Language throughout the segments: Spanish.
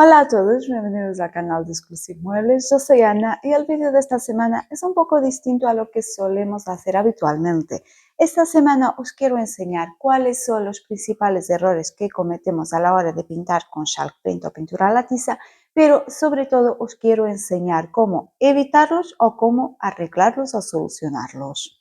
Hola a todos, bienvenidos al canal de Exclusive Muebles. Yo soy Ana y el vídeo de esta semana es un poco distinto a lo que solemos hacer habitualmente. Esta semana os quiero enseñar cuáles son los principales errores que cometemos a la hora de pintar con Chalk Paint o pintura a la tiza, pero sobre todo os quiero enseñar cómo evitarlos o cómo arreglarlos o solucionarlos.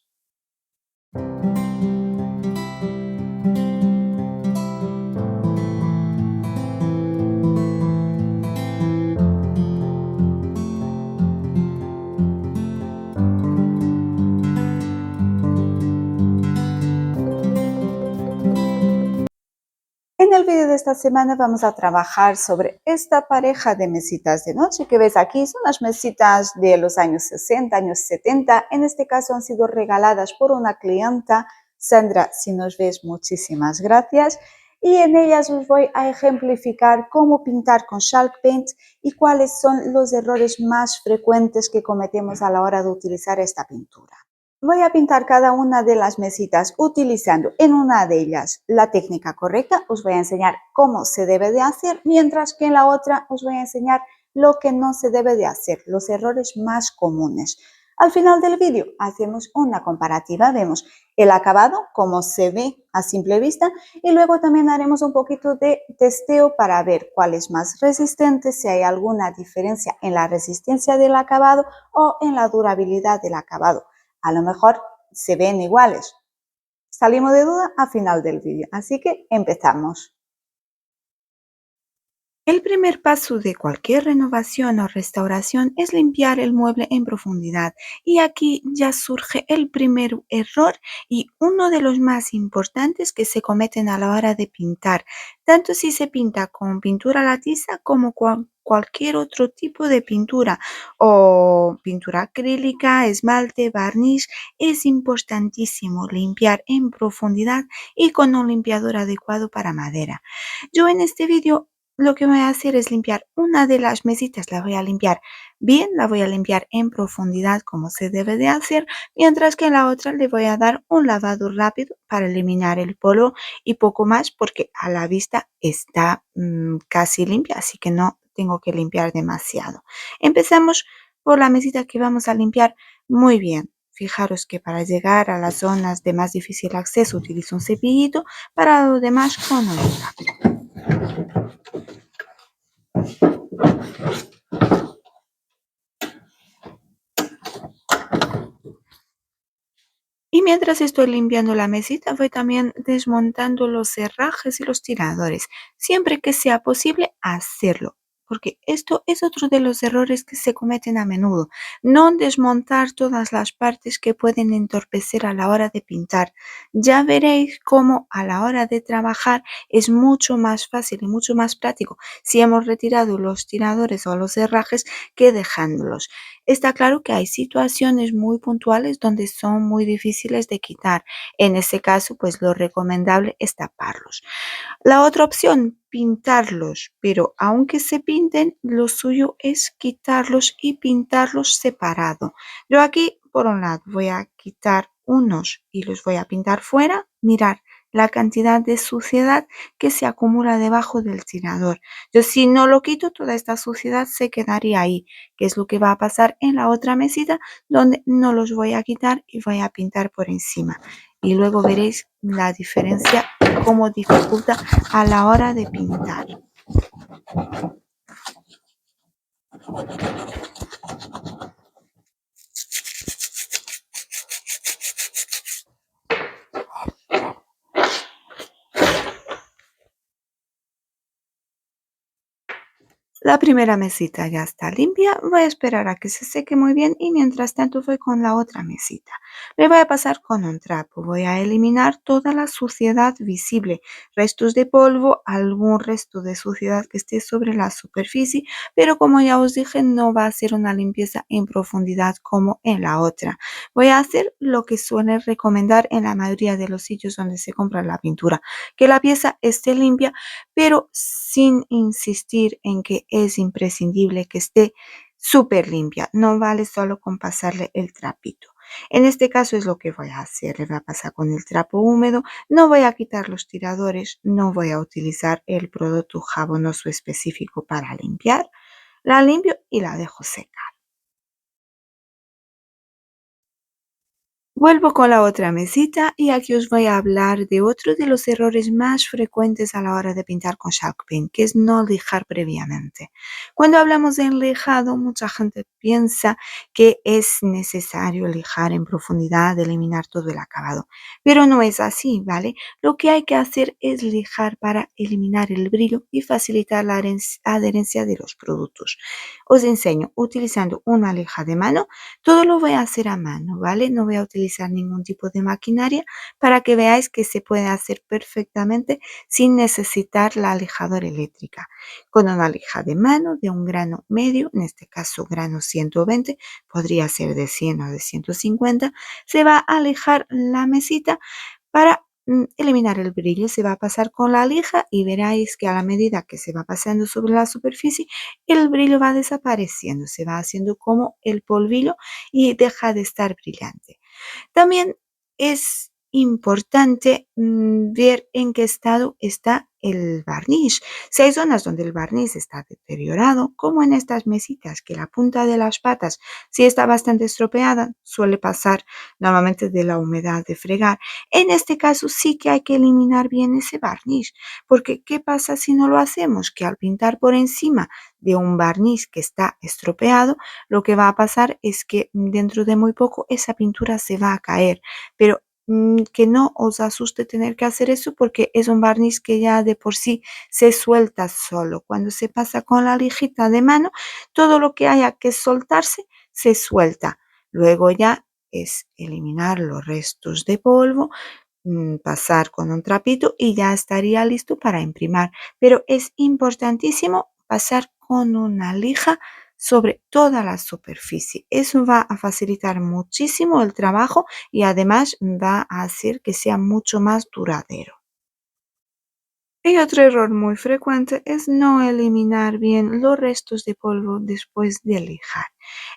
En el vídeo de esta semana vamos a trabajar sobre esta pareja de mesitas de noche que ves aquí. Son las mesitas de los años 60, años 70. En este caso han sido regaladas por una clienta. Sandra, si nos ves, muchísimas gracias. Y en ellas os voy a ejemplificar cómo pintar con Chalk Paint y cuáles son los errores más frecuentes que cometemos a la hora de utilizar esta pintura. Voy a pintar cada una de las mesitas utilizando en una de ellas la técnica correcta. Os voy a enseñar cómo se debe de hacer, mientras que en la otra os voy a enseñar lo que no se debe de hacer, los errores más comunes. Al final del vídeo hacemos una comparativa, vemos el acabado, cómo se ve a simple vista, y luego también haremos un poquito de testeo para ver cuál es más resistente, si hay alguna diferencia en la resistencia del acabado o en la durabilidad del acabado. A lo mejor se ven iguales. Salimos de duda al final del vídeo, así que empezamos. El primer paso de cualquier renovación o restauración es limpiar el mueble en profundidad, y aquí ya surge el primer error y uno de los más importantes que se cometen a la hora de pintar, tanto si se pinta con pintura a la tiza como con cualquier otro tipo de pintura o pintura acrílica, esmalte, barniz. Es importantísimo limpiar en profundidad y con un limpiador adecuado para madera. Yo en este vídeo lo que voy a hacer es limpiar una de las mesitas, la voy a limpiar bien, la voy a limpiar en profundidad como se debe de hacer, mientras que en la otra le voy a dar un lavado rápido para eliminar el polvo y poco más, porque a la vista está casi limpia, así que no tengo que limpiar demasiado. Empezamos por la mesita que vamos a limpiar muy bien. Fijaros que para llegar a las zonas de más difícil acceso utilizo un cepillito, para lo demás con un rápido. Y mientras estoy limpiando la mesita, voy también desmontando los herrajes y los tiradores, siempre que sea posible hacerlo, porque esto es otro de los errores que se cometen a menudo: no desmontar todas las partes que pueden entorpecer a la hora de pintar. Ya veréis cómo a la hora de trabajar es mucho más fácil y mucho más práctico si hemos retirado los tiradores o los herrajes que dejándolos. Está claro que hay situaciones muy puntuales donde son muy difíciles de quitar. En ese caso, pues lo recomendable es taparlos. La otra opción, pintarlos, pero aunque se pinten, lo suyo es quitarlos y pintarlos separado. Yo aquí, por un lado, voy a quitar unos y los voy a pintar fuera. Mirar la cantidad de suciedad que se acumula debajo del tirador. Yo, si no lo quito, toda esta suciedad se quedaría ahí, que es lo que va a pasar en la otra mesita, donde no los voy a quitar y voy a pintar por encima. Y luego veréis la diferencia, cómo dificulta a la hora de pintar. La primera mesita ya está limpia, voy a esperar a que se seque muy bien y mientras tanto voy con la otra mesita. Le voy a pasar con un trapo, voy a eliminar toda la suciedad visible, restos de polvo, algún resto de suciedad que esté sobre la superficie, pero como ya os dije, no va a ser una limpieza en profundidad como en la otra. Voy a hacer lo que suele recomendar en la mayoría de los sitios donde se compra la pintura: que la pieza esté limpia, pero sin insistir en que es imprescindible que esté súper limpia. No vale solo con pasarle el trapito. En este caso es lo que voy a hacer. Le voy a pasar con el trapo húmedo, no voy a quitar los tiradores, no voy a utilizar el producto jabonoso específico para limpiar. La limpio y la dejo secar. Vuelvo con la otra mesita y aquí os voy a hablar de otro de los errores más frecuentes a la hora de pintar con Chalk Paint, que es no lijar previamente. Cuando hablamos de lijado, mucha gente piensa que es necesario lijar en profundidad, eliminar todo el acabado, pero no es así, ¿vale? Lo que hay que hacer es lijar para eliminar el brillo y facilitar la adherencia de los productos. Os enseño utilizando una lija de mano. Todo lo voy a hacer a mano, ¿vale? No voy a utilizar ningún tipo de maquinaria para que veáis que se puede hacer perfectamente sin necesitar la lijadora eléctrica. Con una lija de mano de un grano medio, en este caso grano 120, podría ser de 100 o de 150, se va a lijar la mesita para eliminar el brillo. Se va a pasar con la lija y veréis que a la medida que se va pasando sobre la superficie, el brillo va desapareciendo, se va haciendo como el polvillo y deja de estar brillante. También es importante ver en qué estado está el barniz. Si hay zonas donde el barniz está deteriorado, como en estas mesitas, que la punta de las patas si está bastante estropeada, suele pasar normalmente de la humedad de fregar. En este caso sí que hay que eliminar bien ese barniz, porque ¿qué pasa si no lo hacemos? Que al pintar por encima de un barniz que está estropeado, lo que va a pasar es que dentro de muy poco esa pintura se va a caer, pero que no os asuste tener que hacer eso porque es un barniz que ya de por sí se suelta solo. Cuando se pasa con la lijita de mano, todo lo que haya que soltarse se suelta. Luego ya es eliminar los restos de polvo, pasar con un trapito y ya estaría listo para imprimir. Pero es importantísimo pasar con una lija sobre toda la superficie. Eso va a facilitar muchísimo el trabajo y además va a hacer que sea mucho más duradero. Y otro error muy frecuente es no eliminar bien los restos de polvo después de lijar.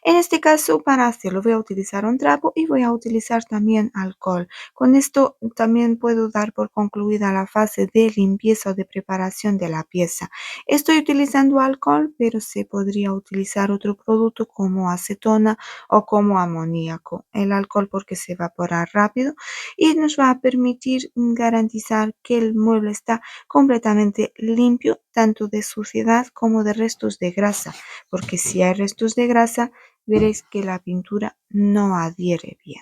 En este caso, para hacerlo voy a utilizar un trapo y voy a utilizar también alcohol. Con esto también puedo dar por concluida la fase de limpieza o de preparación de la pieza. Estoy utilizando alcohol, pero se podría utilizar otro producto como acetona o como amoníaco. El alcohol porque se evapora rápido y nos va a permitir garantizar que el mueble está completamente limpio tanto de suciedad como de restos de grasa, porque si hay restos de grasa veréis que la pintura no adhiere bien.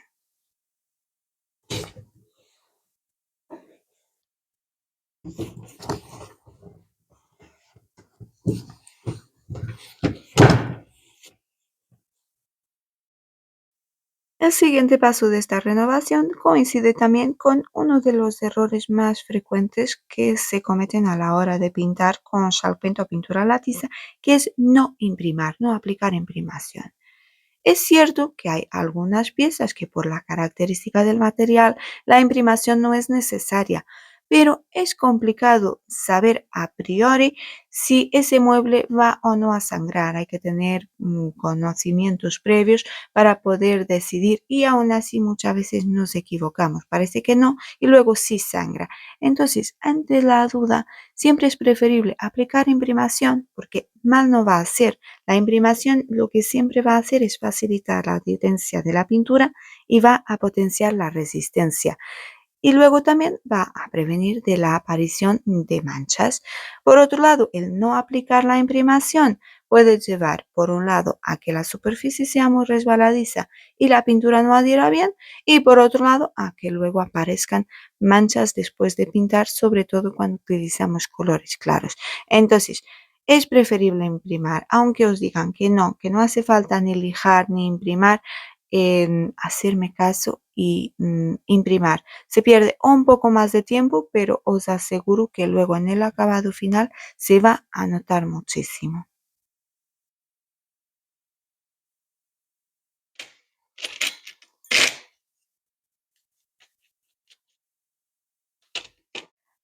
El siguiente paso de esta renovación coincide también con uno de los errores más frecuentes que se cometen a la hora de pintar con Chalk Paint o pintura a la tiza, que es no imprimir, no aplicar imprimación. Es cierto que hay algunas piezas que por la característica del material la imprimación no es necesaria, pero es complicado saber a priori si ese mueble va o no a sangrar. Hay que tener conocimientos previos para poder decidir y aún así muchas veces nos equivocamos. Parece que no y luego sí sangra. Entonces, ante la duda, siempre es preferible aplicar imprimación porque mal no va a hacer. La imprimación lo que siempre va a hacer es facilitar la adherencia de la pintura y va a potenciar la resistencia. Y luego también va a prevenir de la aparición de manchas. Por otro lado, el no aplicar la imprimación puede llevar, por un lado, a que la superficie sea muy resbaladiza y la pintura no adhiera bien, y por otro lado, a que luego aparezcan manchas después de pintar, sobre todo cuando utilizamos colores claros. Entonces, es preferible imprimir, aunque os digan que no hace falta ni lijar ni imprimir, hacerme caso y imprimir. Se pierde un poco más de tiempo, pero os aseguro que luego en el acabado final se va a notar muchísimo.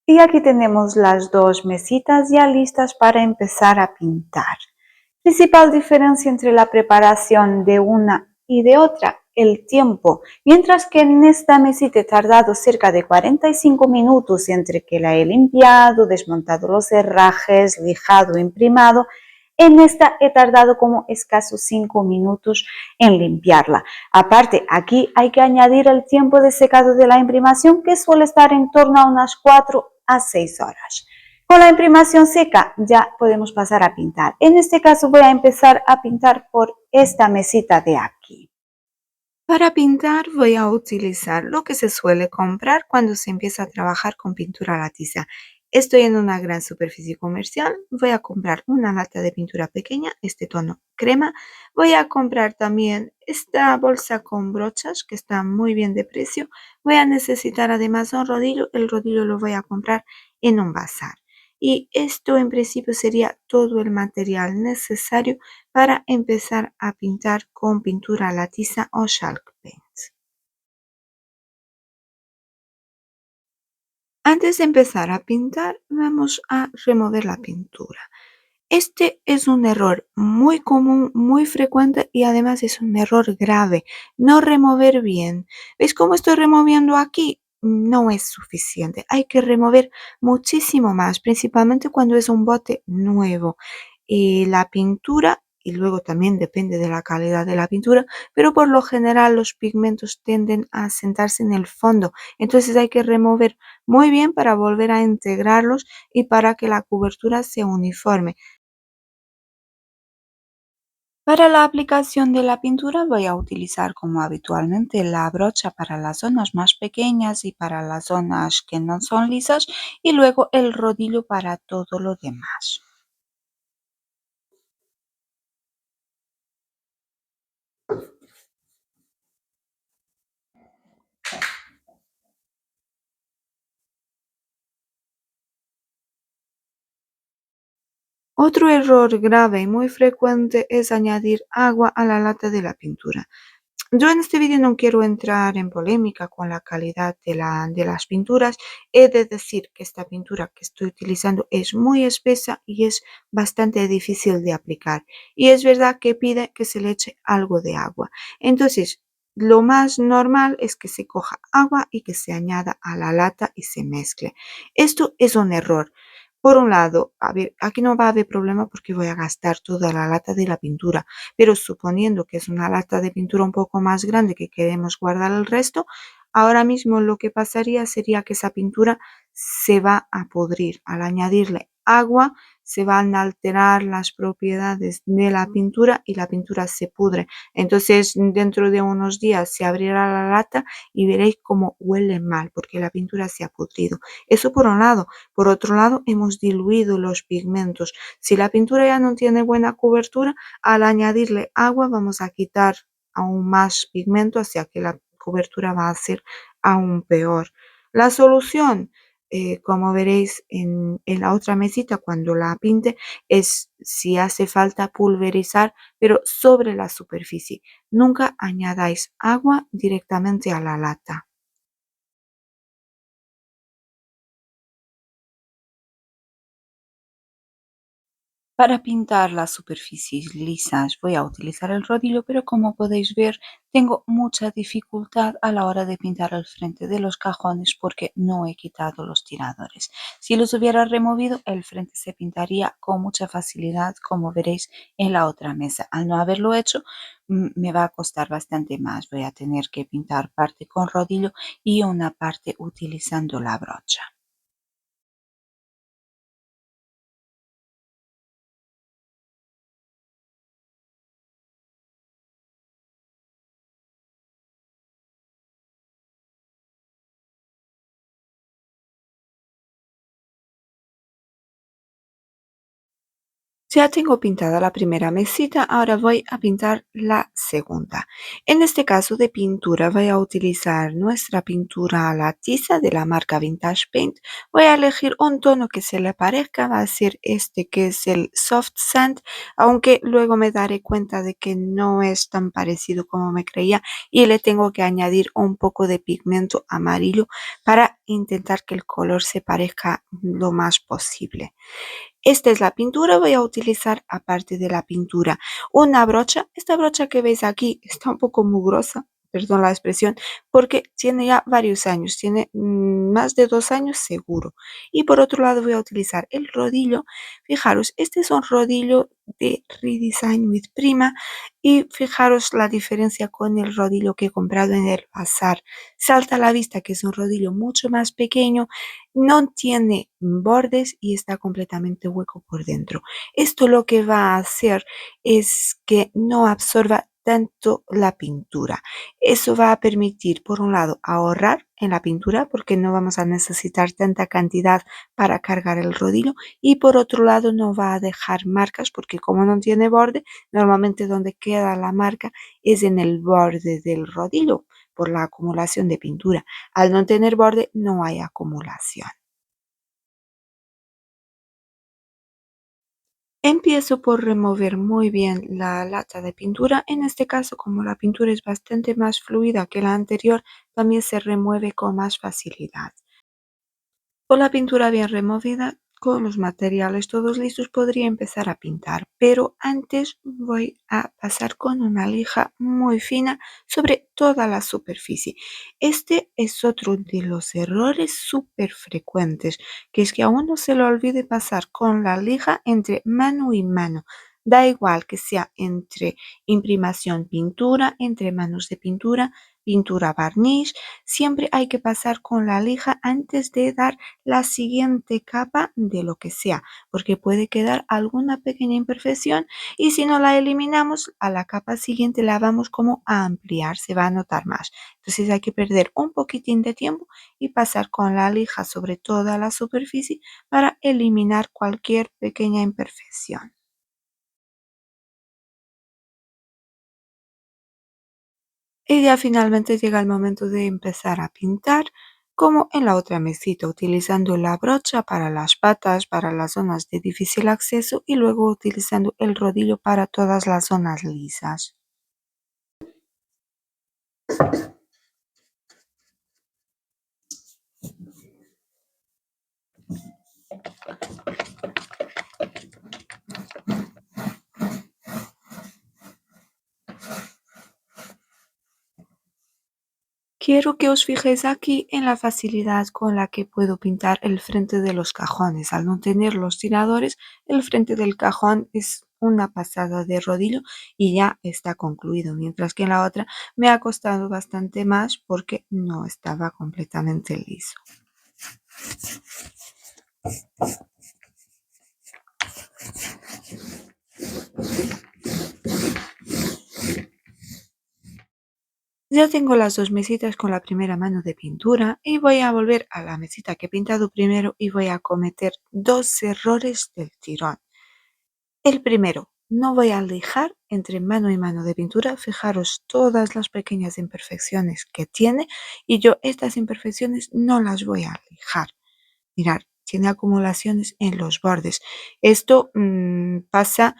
Y aquí tenemos las dos mesitas ya listas para empezar a pintar. Principal diferencia entre la preparación de una y de otra el tiempo. Mientras que en esta mesita he tardado cerca de 45 minutos entre que la he limpiado, desmontado los herrajes, lijado, imprimado. En esta he tardado como escasos 5 minutos en limpiarla. Aparte, aquí hay que añadir el tiempo de secado de la imprimación, que suele estar en torno a unas 4 a 6 horas. Con la imprimación seca ya podemos pasar a pintar. En este caso voy a empezar a pintar por esta mesita de aquí. Para pintar voy a utilizar lo que se suele comprar cuando se empieza a trabajar con pintura a la tiza. Estoy en una gran superficie comercial, voy a comprar una lata de pintura pequeña, este tono crema. Voy a comprar también esta bolsa con brochas que está muy bien de precio. Voy a necesitar además un rodillo, el rodillo lo voy a comprar en un bazar. Y esto en principio sería todo el material necesario para empezar a pintar con pintura a la tiza o chalk paint. Antes de empezar a pintar, vamos a remover la pintura. Este es un error muy común, muy frecuente y además es un error grave. No remover bien. ¿Veis cómo estoy removiendo aquí? No es suficiente. Hay que remover muchísimo más, principalmente cuando es un bote nuevo. La pintura, y luego también depende de la calidad de la pintura, pero por lo general los pigmentos tienden a sentarse en el fondo. Entonces hay que remover muy bien para volver a integrarlos y para que la cobertura sea uniforme. Para la aplicación de la pintura voy a utilizar como habitualmente la brocha para las zonas más pequeñas y para las zonas que no son lisas y luego el rodillo para todo lo demás. Otro error grave y muy frecuente es añadir agua a la lata de la pintura. Yo en este vídeo no quiero entrar en polémica con la calidad de las pinturas. He de decir que esta pintura que estoy utilizando es muy espesa y es bastante difícil de aplicar. Y es verdad que pide que se le eche algo de agua. Entonces, lo más normal es que se coja agua y que se añada a la lata y se mezcle. Esto es un error. Por un lado, a ver, aquí no va a haber problema porque voy a gastar toda la lata de la pintura, pero suponiendo que es una lata de pintura un poco más grande que queremos guardar el resto, ahora mismo lo que pasaría sería que esa pintura se va a pudrir. Al añadirle agua, se van a alterar las propiedades de la pintura y la pintura se pudre. Entonces, dentro de unos días se abrirá la lata y veréis cómo huele mal porque la pintura se ha pudrido. Eso por un lado. Por otro lado, hemos diluido los pigmentos. Si la pintura ya no tiene buena cobertura, al añadirle agua vamos a quitar aún más pigmento, hacia que la cobertura va a ser aún peor. La solución, como veréis en la otra mesita cuando la pinte, es si hace falta pulverizar, pero sobre la superficie. Nunca añadáis agua directamente a la lata. Para pintar las superficies lisas voy a utilizar el rodillo, pero como podéis ver tengo mucha dificultad a la hora de pintar el frente de los cajones porque no he quitado los tiradores. Si los hubiera removido, el frente se pintaría con mucha facilidad, como veréis en la otra mesa. Al no haberlo hecho, me va a costar bastante más. Voy a tener que pintar parte con rodillo y una parte utilizando la brocha. Ya tengo pintada la primera mesita, ahora voy a pintar la segunda. En este caso de pintura voy a utilizar nuestra pintura a la tiza de la marca Vintage Paint. Voy a elegir un tono que se le parezca, va a ser este que es el Soft Sand, aunque luego me daré cuenta de que no es tan parecido como me creía y le tengo que añadir un poco de pigmento amarillo para intentar que el color se parezca lo más posible. Esta es la pintura, voy a utilizar aparte de la pintura una brocha. Esta brocha que veis aquí está un poco mugrosa, perdón la expresión, porque tiene ya varios años, tiene más de 2 años seguro. Y por otro lado voy a utilizar el rodillo. Fijaros, este es un rodillo de Redesign with Prima y fijaros la diferencia con el rodillo que he comprado en el bazar. Salta a la vista que es un rodillo mucho más pequeño, no tiene bordes y está completamente hueco por dentro. Esto lo que va a hacer es que no absorba tanto la pintura. Eso va a permitir, por un lado, ahorrar en la pintura porque no vamos a necesitar tanta cantidad para cargar el rodillo y por otro lado no va a dejar marcas porque como no tiene borde, normalmente donde queda la marca es en el borde del rodillo por la acumulación de pintura. Al no tener borde no hay acumulación. Empiezo por remover muy bien la lata de pintura. En este caso, como la pintura es bastante más fluida que la anterior, también se remueve con más facilidad. Con la pintura bien removida, con los materiales todos listos, podría empezar a pintar, pero antes voy a pasar con una lija muy fina sobre toda la superficie. Este es otro de los errores súper frecuentes, que es que a uno se le olvide pasar con la lija entre mano y mano. Da igual que sea entre imprimación pintura, entre manos de pintura, pintura barniz, siempre hay que pasar con la lija antes de dar la siguiente capa de lo que sea, porque puede quedar alguna pequeña imperfección y si no la eliminamos, a la capa siguiente la vamos como a ampliar, se va a notar más. Entonces hay que perder un poquitín de tiempo y pasar con la lija sobre toda la superficie para eliminar cualquier pequeña imperfección. Y ya finalmente llega el momento de empezar a pintar, como en la otra mesita, utilizando la brocha para las patas, para las zonas de difícil acceso y luego utilizando el rodillo para todas las zonas lisas. Quiero que os fijéis aquí en la facilidad con la que puedo pintar el frente de los cajones. Al no tener los tiradores, el frente del cajón es una pasada de rodillo y ya está concluido, mientras que en la otra me ha costado bastante más porque no estaba completamente liso. Ya tengo las dos mesitas con la primera mano de pintura y voy a volver a la mesita que he pintado primero y voy a cometer dos errores del tirón. El primero, no voy a lijar entre mano y mano de pintura. Fijaros todas las pequeñas imperfecciones que tiene y yo estas imperfecciones no las voy a lijar. Mirad, tiene acumulaciones en los bordes. Esto pasa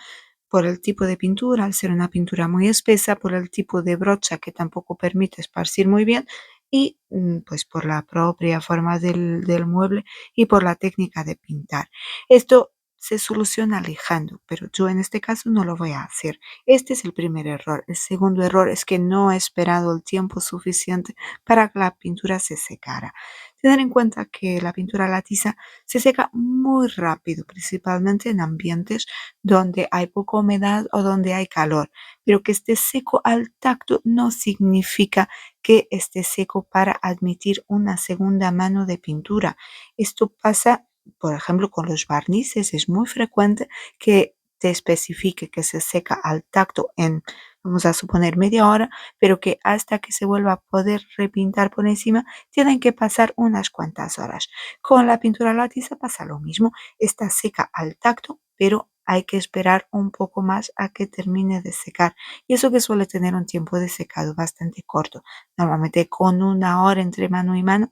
por el tipo de pintura, al ser una pintura muy espesa, por el tipo de brocha que tampoco permite esparcir muy bien y pues por la propia forma del mueble y por la técnica de pintar. Esto se soluciona lijando, pero yo en este caso no lo voy a hacer. Este es el primer error. El segundo error es que no he esperado el tiempo suficiente para que la pintura se secara. Tener en cuenta que la pintura a la tiza se seca muy rápido, principalmente en ambientes donde hay poca humedad o donde hay calor, pero que esté seco al tacto no significa que esté seco para admitir una segunda mano de pintura. Esto pasa, por ejemplo, con los barnices. Es muy frecuente que te especifique que se seca al tacto en, vamos a suponer, media hora, pero que hasta que se vuelva a poder repintar por encima tienen que pasar unas cuantas horas. Con la pintura a la tiza pasa lo mismo, está seca al tacto, pero hay que esperar un poco más a que termine de secar. Y eso que suele tener un tiempo de secado bastante corto. Normalmente con una hora entre mano y mano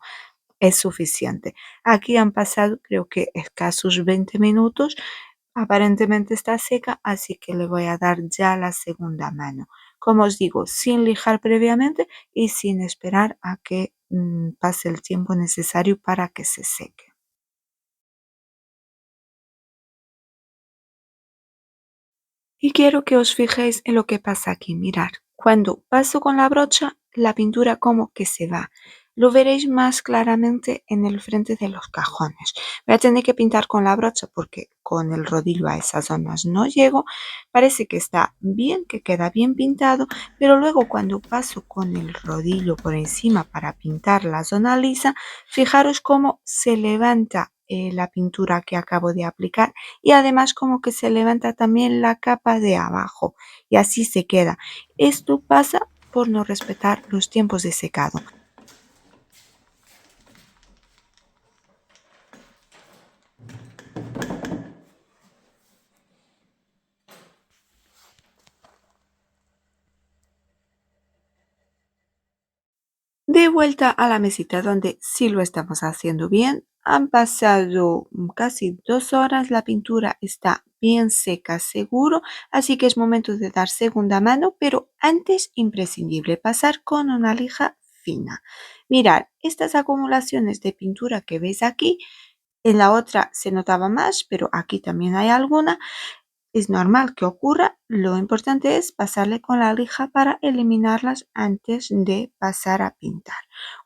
es suficiente. Aquí han pasado creo que escasos 20 minutos. Aparentemente está seca, así que le voy a dar ya la segunda mano. Como os digo, sin lijar previamente y sin esperar a que pase el tiempo necesario para que se seque. Y quiero que os fijéis en lo que pasa aquí. Mirad, cuando paso con la brocha, la pintura como que se va. Lo veréis más claramente en el frente de los cajones. Voy a tener que pintar con la brocha porque con el rodillo a esas zonas no llego. Parece que está bien, que queda bien pintado, pero luego cuando paso con el rodillo por encima para pintar la zona lisa, fijaros cómo se levanta la pintura que acabo de aplicar y además como que se levanta también la capa de abajo y así se queda. Esto pasa por no respetar los tiempos de secado. De vuelta a la mesita donde sí lo estamos haciendo bien. Han pasado casi 2 horas, la pintura está bien seca seguro, así que es momento de dar segunda mano, pero antes imprescindible pasar con una lija fina. Mirad, estas acumulaciones de pintura que veis aquí, en la otra se notaba más, pero aquí también hay alguna. Es normal que ocurra, lo importante es pasarle con la lija para eliminarlas antes de pasar a pintar.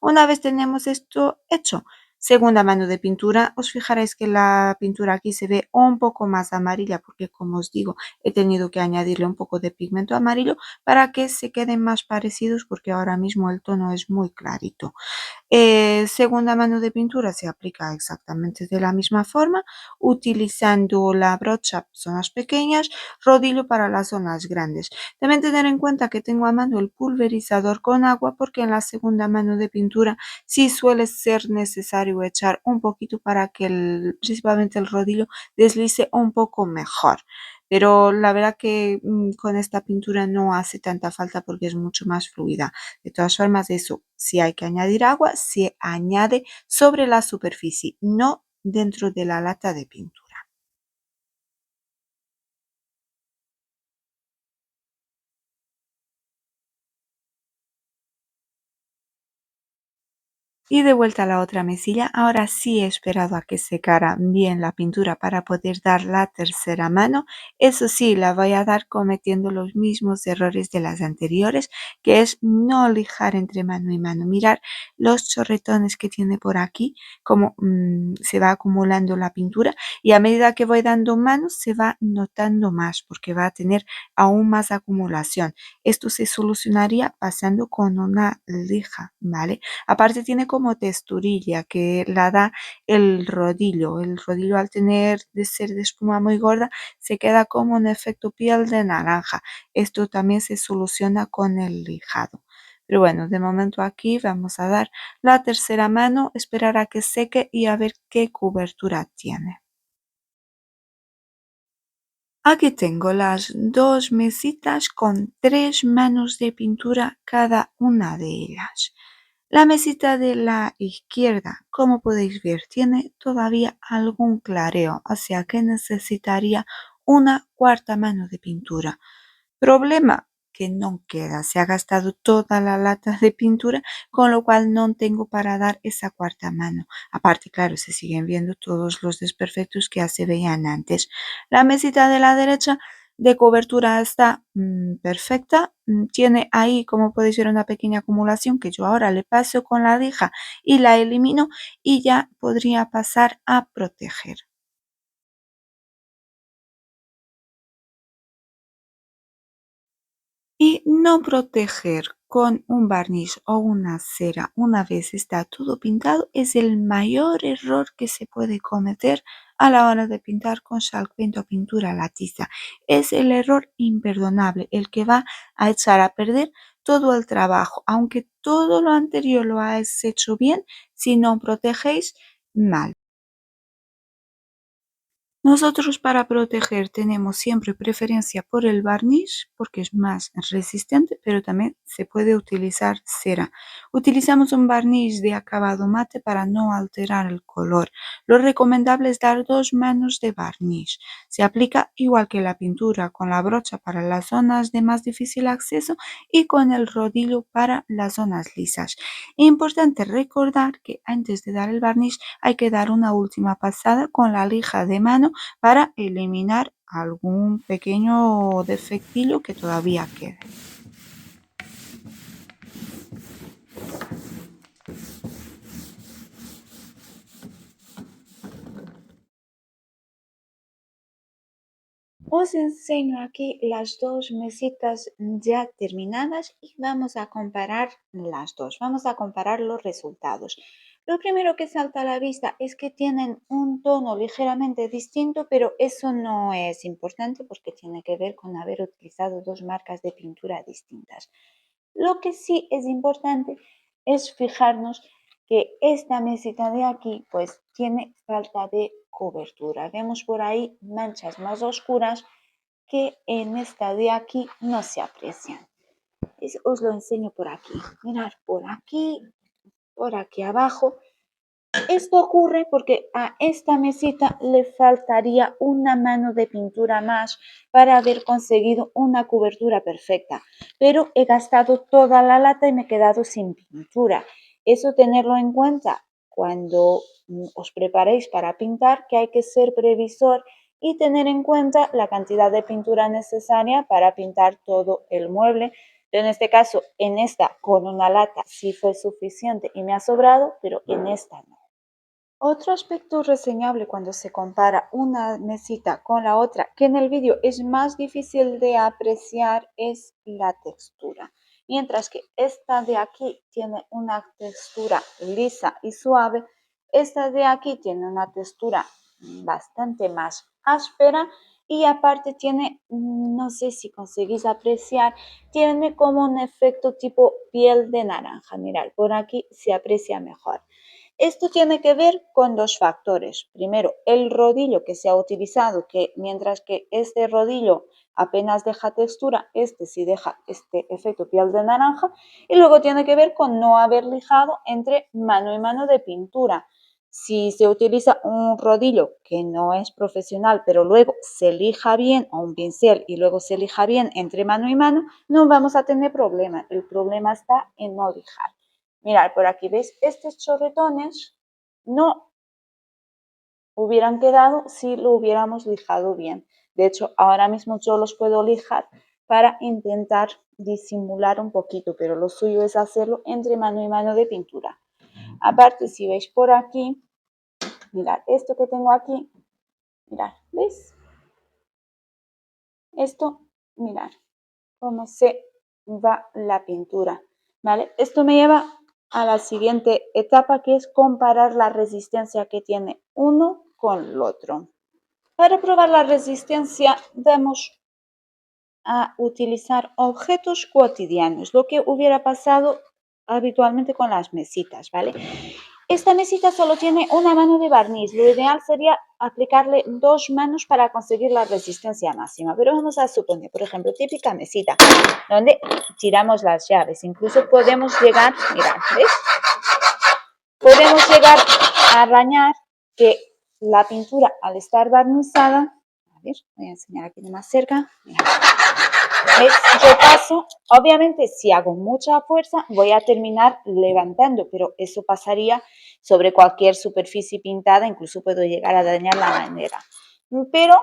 Una vez tenemos esto hecho, segunda mano de pintura, os fijaréis que la pintura aquí se ve un poco más amarilla porque como os digo, he tenido que añadirle un poco de pigmento amarillo para que se queden más parecidos porque ahora mismo el tono es muy clarito. Segunda mano de pintura se aplica exactamente de la misma forma, utilizando la brocha zonas pequeñas, rodillo para las zonas grandes. También tener en cuenta que tengo a mano el pulverizador con agua porque en la segunda mano de pintura sí suele ser necesario echar un poquito para que principalmente el rodillo deslice un poco mejor. Pero la verdad que con esta pintura no hace tanta falta porque es mucho más fluida. De todas formas, eso, si hay que añadir agua, se añade sobre la superficie, no dentro de la lata de pintura. Y de vuelta a la otra mesilla, ahora sí he esperado a que secara bien la pintura para poder dar la tercera mano. Eso sí, la voy a dar cometiendo los mismos errores de las anteriores, que es no lijar entre mano y mano. Mirar los chorretones que tiene por aquí, como se va acumulando la pintura y a medida que voy dando manos se va notando más porque va a tener aún más acumulación. Esto se solucionaría pasando con una lija, ¿vale? Aparte tiene como texturilla que la da el rodillo. El rodillo al tener de ser de espuma muy gorda se queda como un efecto piel de naranja. Esto también se soluciona con el lijado. Pero bueno, de momento aquí vamos a dar la tercera mano, esperar a que seque y a ver qué cobertura tiene. Aquí tengo las dos mesitas con 3 manos de pintura cada una de ellas. La mesita de la izquierda, como podéis ver, tiene todavía algún clareo, o sea que necesitaría una cuarta mano de pintura. Problema que no queda, se ha gastado toda la lata de pintura, con lo cual no tengo para dar esa cuarta mano. Aparte, claro, se siguen viendo todos los desperfectos que ya se veían antes. La mesita de la derecha de cobertura está perfecta. Tiene ahí, como podéis ver, una pequeña acumulación que yo ahora le paso con la lija y la elimino y ya podría pasar a proteger. Y no proteger con un barniz o una cera una vez está todo pintado es el mayor error que se puede cometer a la hora de pintar con Chalk o pintura a la tiza. Es el error imperdonable, el que va a echar a perder todo el trabajo, aunque todo lo anterior lo has hecho bien, si no protegéis, mal. Nosotros para proteger tenemos siempre preferencia por el barniz porque es más resistente, pero también se puede utilizar cera. Utilizamos un barniz de acabado mate para no alterar el color. Lo recomendable es dar 2 manos de barniz. Se aplica igual que la pintura con la brocha para las zonas de más difícil acceso y con el rodillo para las zonas lisas. Importante recordar que antes de dar el barniz hay que dar una última pasada con la lija de mano para eliminar algún pequeño defectillo que todavía quede. Os enseño aquí las dos mesitas ya terminadas y vamos a comparar las dos. Vamos a comparar los resultados. Lo primero que salta a la vista es que tienen un tono ligeramente distinto, pero eso no es importante porque tiene que ver con haber utilizado dos marcas de pintura distintas. Lo que sí es importante es fijarnos que esta mesita de aquí pues tiene falta de cobertura. Vemos por ahí manchas más oscuras que en esta de aquí no se aprecian. Os lo enseño por aquí. Mirad, por aquí abajo. Esto ocurre porque a esta mesita le faltaría una mano de pintura más para haber conseguido una cobertura perfecta, pero he gastado toda la lata y me he quedado sin pintura. Eso tenerlo en cuenta cuando os preparéis para pintar, que hay que ser previsor y tener en cuenta la cantidad de pintura necesaria para pintar todo el mueble. En este caso, en esta con una lata sí fue suficiente y me ha sobrado, pero en esta no. Otro aspecto reseñable cuando se compara una mesita con la otra, que en el vídeo es más difícil de apreciar, es la textura. Mientras que esta de aquí tiene una textura lisa y suave, esta de aquí tiene una textura bastante más áspera y aparte tiene, no sé si conseguís apreciar, tiene como un efecto tipo piel de naranja. Mirad, por aquí se aprecia mejor. Esto tiene que ver con dos factores. Primero, el rodillo que se ha utilizado, que mientras que este rodillo apenas deja textura, este sí deja este efecto piel de naranja. Y luego tiene que ver con no haber lijado entre mano y mano de pintura. Si se utiliza un rodillo que no es profesional, pero luego se lija bien, o un pincel y luego se lija bien entre mano y mano, no vamos a tener problema. El problema está en no lijar. Mirad, por aquí veis, estos chorretones no hubieran quedado si lo hubiéramos lijado bien. De hecho, ahora mismo yo los puedo lijar para intentar disimular un poquito, pero lo suyo es hacerlo entre mano y mano de pintura. Aparte, si veis por aquí, mirad, esto que tengo aquí, mirad, ¿veis? Esto, mirad cómo se va la pintura, ¿vale? Esto me lleva a la siguiente etapa, que es comparar la resistencia que tiene uno con el otro. Para probar la resistencia vamos a utilizar objetos cotidianos, lo que hubiera pasado habitualmente con las mesitas, ¿vale? Esta mesita solo tiene una mano de barniz. Lo ideal sería aplicarle dos manos para conseguir la resistencia máxima. Pero vamos a suponer, por ejemplo, típica mesita donde tiramos las llaves. Incluso podemos llegar, mirad, ¿ves? Podemos llegar a arañar que la pintura al estar barnizada, a ver, voy a enseñar aquí de más cerca, mirad. ¿Ves? Yo paso, obviamente si hago mucha fuerza voy a terminar levantando, pero eso pasaría sobre cualquier superficie pintada, incluso puedo llegar a dañar la madera. Pero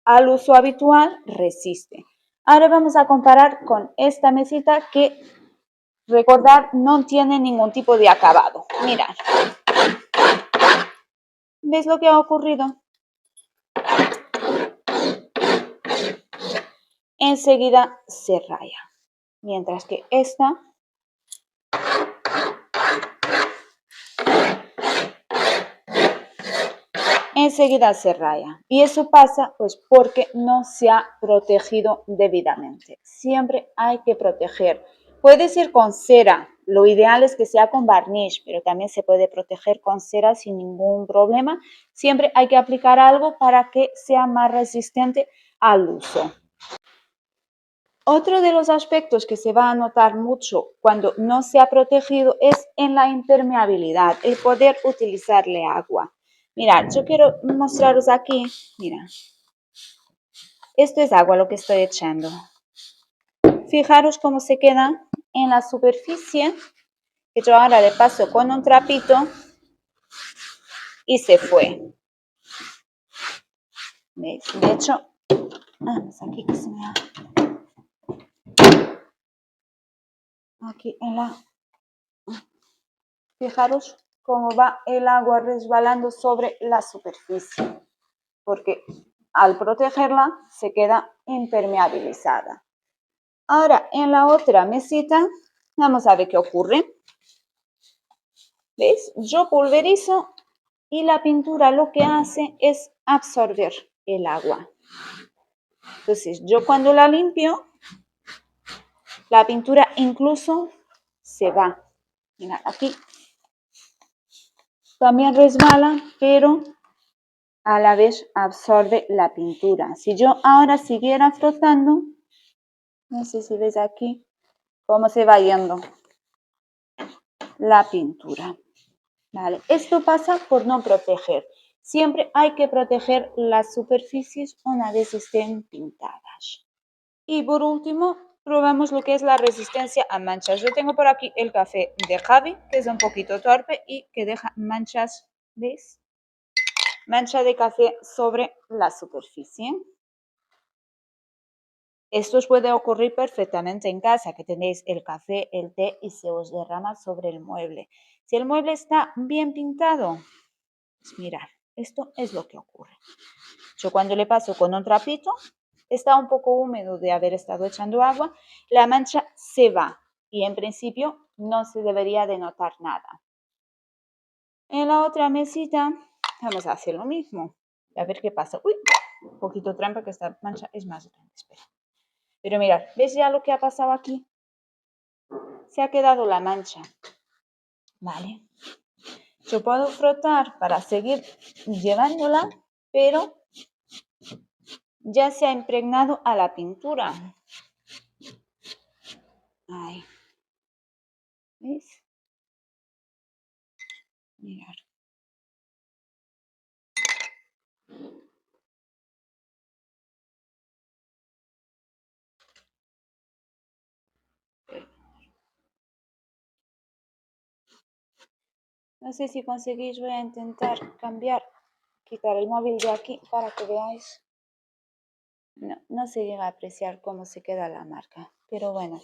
al uso habitual resiste. Ahora vamos a comparar con esta mesita que, recordad, no tiene ningún tipo de acabado. Mirad. ¿Ves lo que ha ocurrido? Enseguida se raya. Mientras que esta enseguida se raya. Y eso pasa pues porque no se ha protegido debidamente. Siempre hay que proteger. Puede ser con cera. Lo ideal es que sea con barniz, pero también se puede proteger con cera sin ningún problema. Siempre hay que aplicar algo para que sea más resistente al uso. Otro de los aspectos que se va a notar mucho cuando no se ha protegido es en la impermeabilidad, el poder utilizarle agua. Mirad, yo quiero mostraros aquí, mira, esto es agua lo que estoy echando. Fijaros cómo se queda en la superficie, que yo ahora le paso con un trapito y se fue. ¿Veis? De hecho, vamos aquí que se me ha... Aquí en la... Fijaros cómo va el agua resbalando sobre la superficie. porque al protegerla se queda impermeabilizada. Ahora en la otra mesita vamos a ver qué ocurre. ¿Veis? Yo pulverizo y la pintura lo que hace es absorber el agua. Entonces yo cuando la limpio, la pintura incluso se va. Mirad, aquí también resbala, pero a la vez absorbe la pintura. Si yo ahora siguiera frotando, no sé si ves aquí cómo se va yendo la pintura. Vale, esto pasa por no proteger. Siempre hay que proteger las superficies una vez estén pintadas. Y por último, probamos lo que es la resistencia a manchas. Yo tengo por aquí el café de Javi, que es un poquito torpe y que deja manchas, ¿veis? Mancha de café sobre la superficie. Esto os puede ocurrir perfectamente en casa, que tenéis el café, el té y se os derrama sobre el mueble. Si el mueble está bien pintado, pues mirad, esto es lo que ocurre. Yo cuando le paso con un trapito, está un poco húmedo de haber estado echando agua, la mancha se va y en principio no se debería de notar nada. En la otra mesita vamos a hacer lo mismo. A ver qué pasa. Uy, un poquito trampa que esta mancha es más grande. Espera. Pero mirad, ¿ves ya lo que ha pasado aquí? Se ha quedado la mancha. Vale. Yo puedo frotar para seguir llevándola, pero ya se ha impregnado a la pintura. Ahí. ¿Veis? Mirad. No sé si conseguís, voy a intentar quitar el móvil de aquí para que veáis. No se llega a apreciar cómo se queda la marca, pero bueno.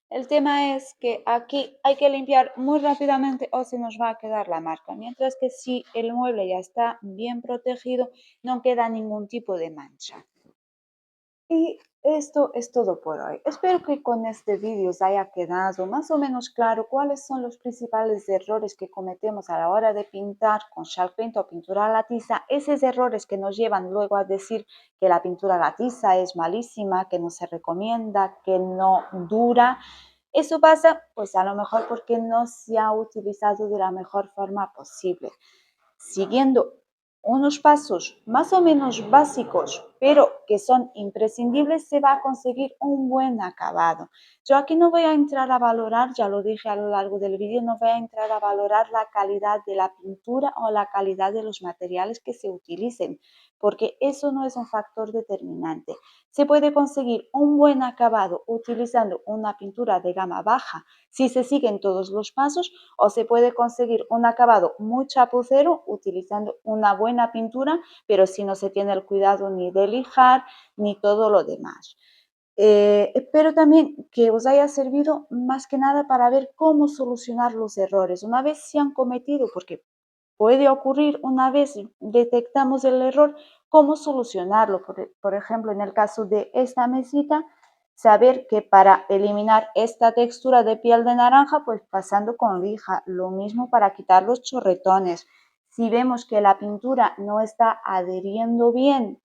El tema es que aquí hay que limpiar muy rápidamente o se nos va a quedar la marca, mientras que si el mueble ya está bien protegido, no queda ningún tipo de mancha. Y esto es todo por hoy. Espero que con este vídeo os haya quedado más o menos claro cuáles son los principales errores que cometemos a la hora de pintar con Chalk Paint o pintura a la tiza. Esos errores que nos llevan luego a decir que la pintura a la tiza es malísima, que no se recomienda, que no dura. Eso pasa pues a lo mejor porque no se ha utilizado de la mejor forma posible. Siguiendo unos pasos más o menos básicos, pero que son imprescindibles, se va a conseguir un buen acabado. Yo aquí no voy a entrar a valorar, ya lo dije a lo largo del vídeo, no voy a entrar a valorar la calidad de la pintura o la calidad de los materiales que se utilicen, porque eso no es un factor determinante. Se puede conseguir un buen acabado utilizando una pintura de gama baja si se siguen todos los pasos, o se puede conseguir un acabado muy chapucero utilizando una buena pintura, pero si no se tiene el cuidado ni de lijar ni todo lo demás. Espero también que os haya servido más que nada para ver cómo solucionar los errores una vez se han cometido, porque puede ocurrir una vez detectamos el error, cómo solucionarlo. Por ejemplo, en el caso de esta mesita, saber que para eliminar esta textura de piel de naranja, pues pasando con lija, lo mismo para quitar los chorretones. Si vemos que la pintura no está adheriendo bien,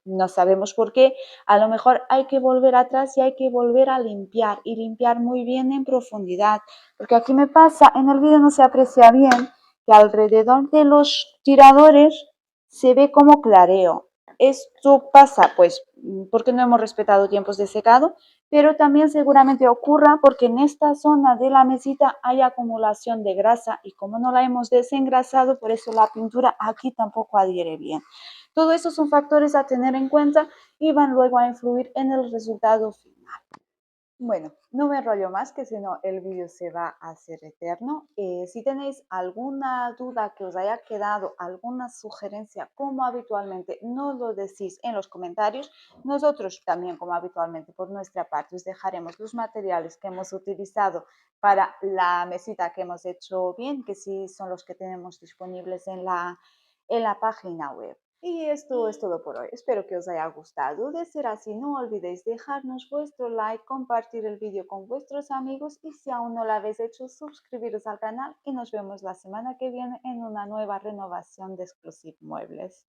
no sabemos por qué, a lo mejor hay que volver atrás y hay que volver a limpiar y limpiar muy bien en profundidad, porque aquí me pasa, en el vídeo no se aprecia bien, que alrededor de los tiradores se ve como clareo. Esto pasa pues porque no hemos respetado tiempos de secado, pero también seguramente ocurra porque en esta zona de la mesita hay acumulación de grasa y como no la hemos desengrasado, por eso la pintura aquí tampoco adhiere bien. Todo eso son factores a tener en cuenta y van luego a influir en el resultado final. Bueno, no me enrollo más, que si no el vídeo se va a hacer eterno. Si tenéis alguna duda que os haya quedado, alguna sugerencia, como habitualmente, no lo decís en los comentarios. Nosotros también, como habitualmente, por nuestra parte, os dejaremos los materiales que hemos utilizado para la mesita que hemos hecho bien, que sí son los que tenemos disponibles en la página web. Y esto es todo por hoy. Espero que os haya gustado. De ser así, no olvidéis dejarnos vuestro like, compartir el vídeo con vuestros amigos y si aún no lo habéis hecho, suscribiros al canal y nos vemos la semana que viene en una nueva renovación de Exclusive Muebles.